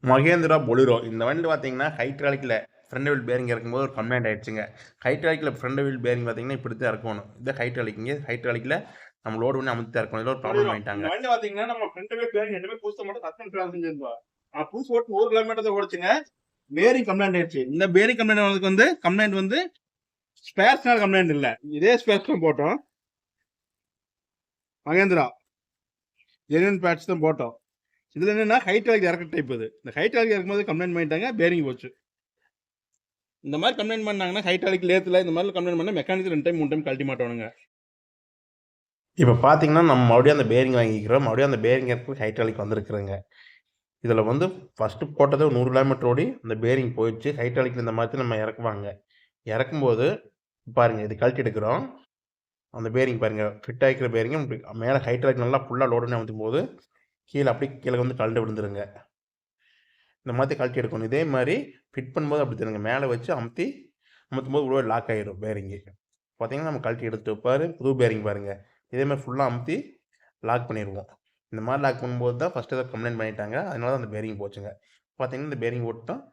மகேந்திரா பொலிரோ இந்த வண்டி பார்த்தீங்கன்னா ஹைட்ராலிக்கில் ஃப்ரண்ட் வீல் பேரிங் இறக்கும்போது ஒரு கம்ப்ளைண்ட் ஆயிடுச்சுங்க. ஹைட்ராலிக்கில் ஃப்ரண்ட் வீல் பேரிங் பார்த்தீங்கன்னா இப்படி தான் இறக்கணும். இது ஹைட்ராலிக்குங்க. ஹைட்ராலிக்கில் நம்ம லோடு பண்ணி அமுத்தி தான் இறக்கணும். இதில் ஒரு ப்ராப்ளம் சொல்லிடும். இந்த ஆயிட்டாங்க. வண்டி பாத்தீங்கன்னா நம்ம ஃப்ரண்ட் வீல் பேரிங் ரெண்டுமே புதுசு மட்டும் சஸ்பென்ஸ் ட்ரான்ஸ் செஞ்சிருந்தோம். புதுசு ஓட்டு 1 கிலோமீட்டர் தான் ஓடிச்சுங்க. பேரிங் கம்ப்ளைண்ட் ஆயிடுச்சு. இந்த பேரிங் கம்ப்ளைண்ட் வந்ததுக்கு வந்து கம்ப்ளைண்ட் வந்து ஸ்பேர்ஸ்னால கம்ப்ளைண்ட் இல்ல. இதே ஸ்பேர்ஸ் தான் போட்டோம். மகேந்திரா ஜெனுவன் பேட்ச் தான் போட்டோம். இதுல என்னன்னா ஹைட்ராலிக் இறக்க டைப் இது. இந்த ஹைட்ராலிக் இறக்கும்போது கம்ப்ளைண்ட் பண்ணிட்டாங்க, பேரிங் போச்சு. இந்த மாதிரி கம்ப்ளைண்ட் பண்ணாங்கன்னா ஹைட்ராலிக் லேத்துல இந்த மாதிரி கம்ப்ளைண்ட் பண்ணா மெக்கானிக் 2 டைம் 3 டைம் கழட்டி மாட்டோனுங்க. இப்போ பார்த்தீங்கன்னா நம்ம மறுபடியும் அந்த பேரிங் வாங்கிக்கிறோம். மறுபடியும் அந்த பேரிங் இறக்கு ஹைட்ராலிக் வந்திருக்குறேங்க. இதில் வந்து ஃபஸ்ட்டு போட்டது 100 கிலோமீட்டர் ஓடி அந்த பேரிங் போயிடுச்சு. ஹைட்ராலிக்கில் இந்த மாதிரி நம்ம இறக்குவாங்க. இறக்கும்போது பாருங்கள் இது கழட்டி எடுக்கிறோம். அந்த பேரிங் பாருங்கள் ஃபிட் ஆகிக்கிற பேரிங் மேலே ஹைட்ராலிக் நல்லா ஃபுல்லாக லோடு பண்ணி அமுத்தும் போது கீழே அப்படியே கீழே வந்து கழண்டு விழுந்துருங்க. இந்த மாதிரி கழட்டி எடுக்கணும். இதே மாதிரி ஃபிட் பண்ணும்போது அப்படி தானுங்க. மேலே வச்சு அமுத்தும் போது உள்ள லாக் ஆகிடும் பேரிங்கு. பார்த்தீங்கன்னா நம்ம கழட்டி எடுத்து வைப்பார். புது பேரிங் பாருங்கள். இதே மாதிரி ஃபுல்லாக அமுத்தி லாக் பண்ணிடுவோம். இந்த மாதிரி லாக் பண்ணும்போது தான் ஃபஸ்ட்டு ஏதாவது கம்ப்ளைண்ட் பண்ணிட்டாங்க. அதனால தான் அந்த பேரிங் போச்சுங்க. பார்த்தீங்கன்னா இந்த பேரிங் போட்டு தான்